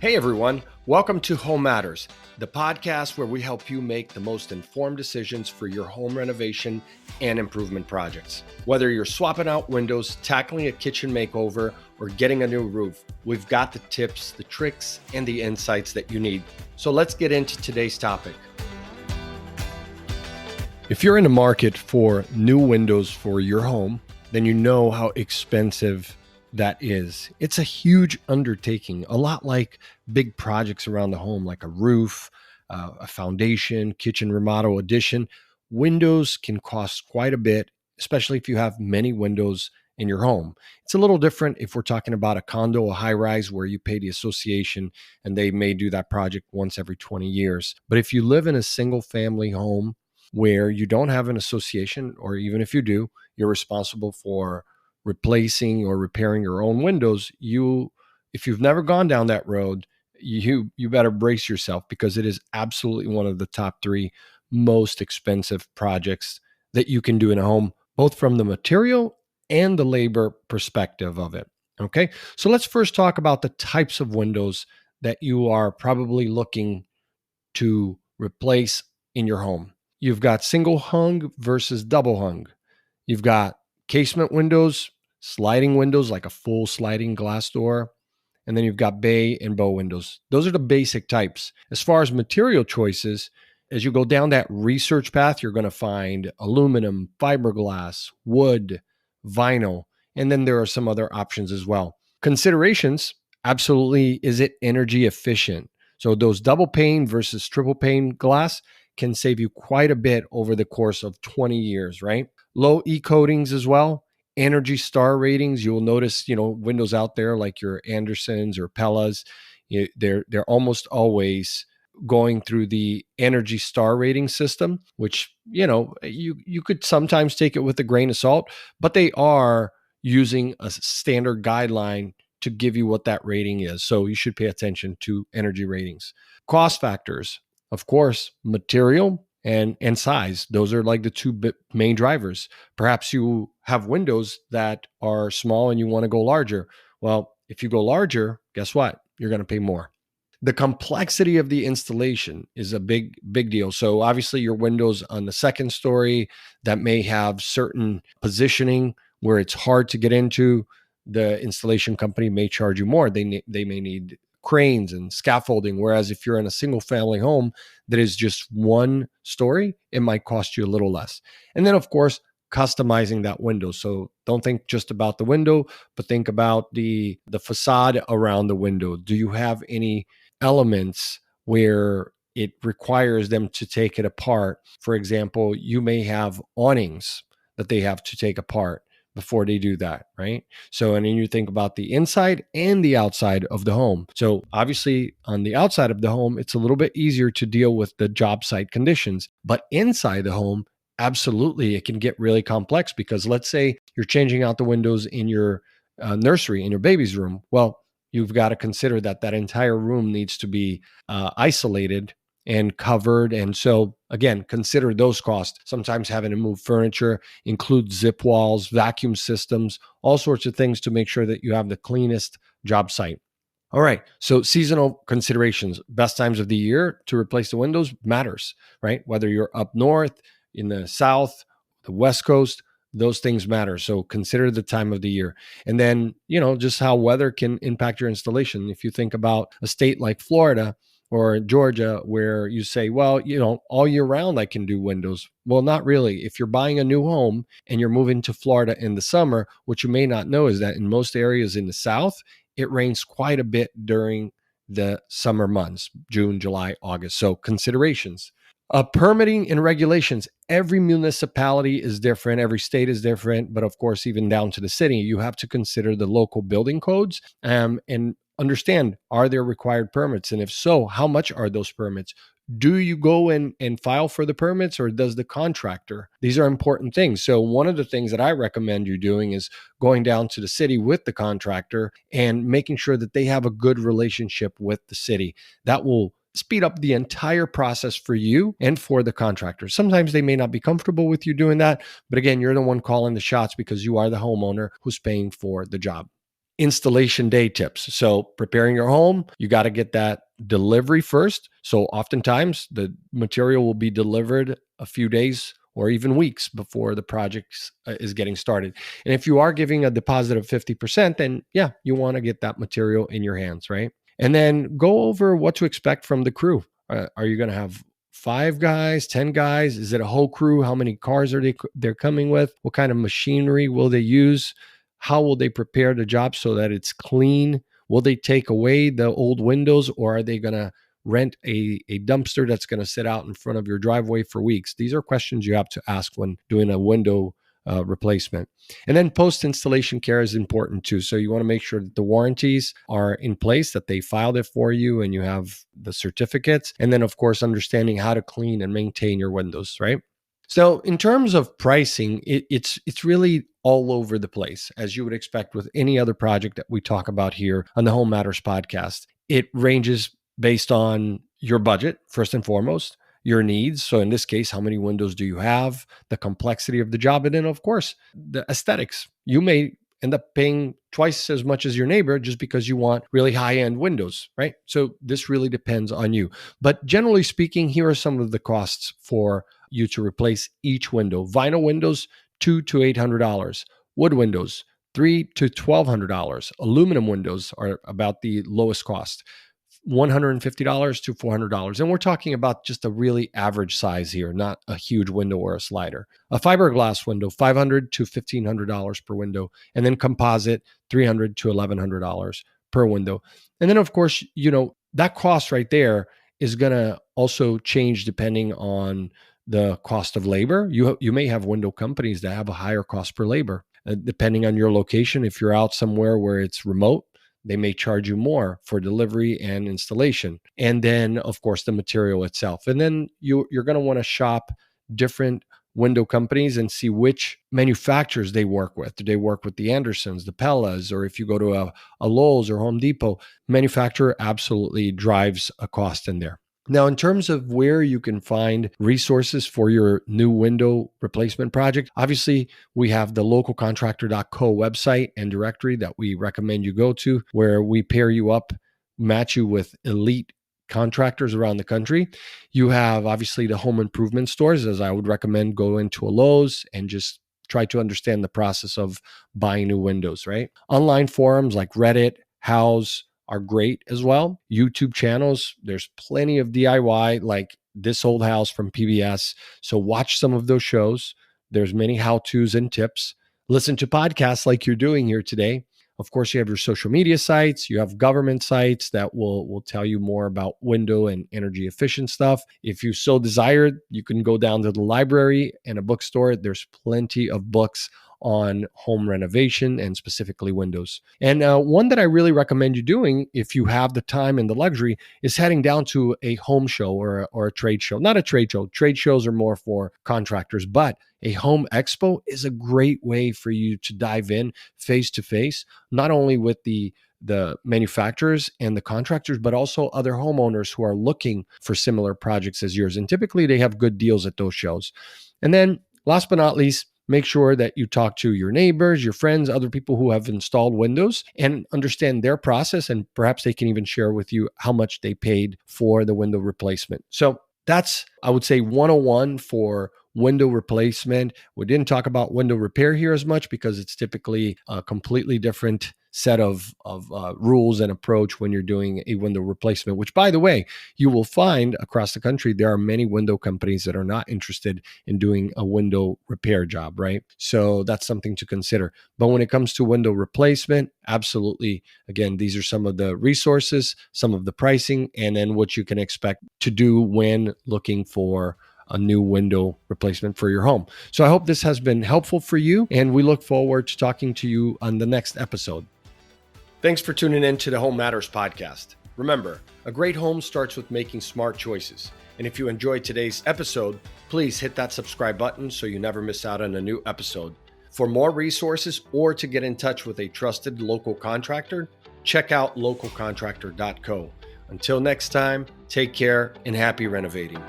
Hey everyone, welcome to Home Matters, the podcast where we help you make the most informed decisions for your home renovation and improvement projects. Whether you're swapping out windows, tackling a kitchen makeover, or getting a new roof, we've got the tips, the tricks, and the insights that you need. So let's get into today's topic. If you're in the market for new windows for your home, then you know how expensive that is. It's a huge undertaking, a lot like big projects around the home, like a roof, a foundation, kitchen remodel addition. Windows can cost quite a bit, especially if you have many windows in your home. It's a little different if we're talking about a condo, a high rise, where you pay the association and they may do that project once every 20 years. But if you live in a single family home where you don't have an association, or even if you do, you're responsible for replacing or repairing your own windows, if you've never gone down that road, you better brace yourself, because it is absolutely one of the top 3 most expensive projects that you can do in a home, both from the material and the labor perspective of it. Okay, so let's first talk about the types of windows that you are probably looking to replace in your home. You've got single hung versus double hung. You've got casement windows, sliding windows like a full sliding glass door, and then you've got bay and bow windows. Those are the basic types. As far as material choices, as you go down that research path, you're going to find aluminum, fiberglass, wood, vinyl, and then there are some other options as well. Considerations, absolutely, is it energy efficient? So those double pane versus triple pane glass can save you quite a bit over the course of 20 years, right? Low E coatings as well. Energy star ratings. You'll notice, windows out there like your Andersons or Pellas, they're almost always going through the Energy Star rating system, which, you could sometimes take it with a grain of salt, but they are using a standard guideline to give you what that rating is. So you should pay attention to energy ratings. Cost factors, of course, material and size. Those are like the 2 main drivers. Perhaps you have windows that are small and you want to go larger. Well, if you go larger, guess what? You're going to pay more. The complexity of the installation is a big deal. So obviously your windows on the second story that may have certain positioning where it's hard to get into, the installation company may charge you more. They may need cranes and scaffolding. Whereas if you're in a single family home that is just 1 story, it might cost you a little less. And then of course, customizing that window. So don't think just about the window, but think about the facade around the window. Do you have any elements where it requires them to take it apart? For example, you may have awnings that they have to take apart before they do that, right? So, and then you think about the inside and the outside of the home. So obviously on the outside of the home, it's a little bit easier to deal with the job site conditions, but inside the home, absolutely, it can get really complex, because let's say you're changing out the windows in your nursery, in your baby's room. Well, you've got to consider that entire room needs to be isolated and covered. And so again, consider those costs. Sometimes having to move furniture, include zip walls, vacuum systems, all sorts of things to make sure that you have the cleanest job site. All right. So seasonal considerations, best times of the year to replace the windows matters, right? Whether you're up north, in the south, the west coast, those things matter. So consider the time of the year. And then, just how weather can impact your installation. If you think about a state like Florida or Georgia, where you say, well, all year round I can do windows. Well, not really. If you're buying a new home and you're moving to Florida in the summer, what you may not know is that in most areas in the South, it rains quite a bit during the summer months, June, July, August. So considerations. Permitting and regulations. Every municipality is different. Every state is different. But of course, even down to the city, you have to consider the local building codes and understand, are there required permits? And if so, how much are those permits? Do you go and file for the permits, or does the contractor? These are important things. So one of the things that I recommend you doing is going down to the city with the contractor and making sure that they have a good relationship with the city. That will speed up the entire process for you and for the contractor. Sometimes they may not be comfortable with you doing that, but again, you're the one calling the shots because you are the homeowner who's paying for the job. installation day tips. So preparing your home, you got to get that delivery first. So oftentimes the material will be delivered a few days or even weeks before the project is getting started. And if you are giving a deposit of 50%, then yeah, you want to get that material in your hands, right? And then go over what to expect from the crew. Are you going to have 5 guys, 10 guys? Is it a whole crew? How many cars are they're coming with? What kind of machinery will they use? How will they prepare the job so that it's clean? Will they take away the old windows, or are they going to rent a dumpster that's going to sit out in front of your driveway for weeks? These are questions you have to ask when doing a window replacement. And then post installation care is important too. So you want to make sure that the warranties are in place, that they filed it for you and you have the certificates. And then, of course, understanding how to clean and maintain your windows, right? So in terms of pricing, it's really all over the place, as you would expect with any other project that we talk about here on the Home Matters podcast. It ranges based on your budget, first and foremost, your needs. So in this case, how many windows do you have, the complexity of the job, and then of course, the aesthetics. You may end up paying twice as much as your neighbor just because you want really high-end windows, right? So this really depends on you. But generally speaking, here are some of the costs for you to replace each window. Vinyl windows, $200 to $800. Wood windows, $300 to $1,200. Aluminum windows are about the lowest cost, $150 to $400. And we're talking about just a really average size here, not a huge window or a slider. A fiberglass window, $500 to $1,500 per window. And then composite, $300 to $1,100 per window. And then, of course, that cost right there is going to also change depending on the cost of labor. You may have window companies that have a higher cost per labor. Depending on your location, if you're out somewhere where it's remote, they may charge you more for delivery and installation. And then, of course, the material itself. And then you're going to want to shop different window companies and see which manufacturers they work with. Do they work with the Andersons, the Pellas, or if you go to a Lowe's or Home Depot, manufacturer absolutely drives a cost in there. Now, in terms of where you can find resources for your new window replacement project, obviously we have the localcontractor.co website and directory that we recommend you go to, where we pair you up, match you with elite contractors around the country. You have obviously the home improvement stores, as I would recommend go into a Lowe's and just try to understand the process of buying new windows, right? Online forums like Reddit, Houzz, are great as well. YouTube channels, there's plenty of DIY like This Old House from PBS. So watch some of those shows. There's many how-tos and tips. Listen to podcasts like you're doing here today. Of course, you have your social media sites. You have government sites that will tell you more about window and energy efficient stuff. If you so desire, you can go down to the library and a bookstore. There's plenty of books on home renovation and specifically windows. And one that I really recommend you doing if you have the time and the luxury is heading down to a home show or a trade show. Not a trade show. Trade shows are more for contractors, but a home expo is a great way for you to dive in face to face, not only with the manufacturers and the contractors, but also other homeowners who are looking for similar projects as yours. And typically they have good deals at those shows. And then last but not least, make sure that you talk to your neighbors, your friends, other people who have installed windows and understand their process. And perhaps they can even share with you how much they paid for the window replacement. So that's, I would say, 101 for window replacement. We didn't talk about window repair here as much because it's typically a completely different set of rules and approach when you're doing a window replacement, which, by the way, you will find across the country, there are many window companies that are not interested in doing a window repair job, right? So that's something to consider. But when it comes to window replacement, absolutely, again, these are some of the resources, some of the pricing, and then what you can expect to do when looking for a new window replacement for your home. So I hope this has been helpful for you, and we look forward to talking to you on the next episode. Thanks for tuning in to the Home Matters podcast. Remember, a great home starts with making smart choices. And if you enjoyed today's episode, please hit that subscribe button so you never miss out on a new episode. For more resources or to get in touch with a trusted local contractor, check out localcontractor.co. Until next time, take care and happy renovating.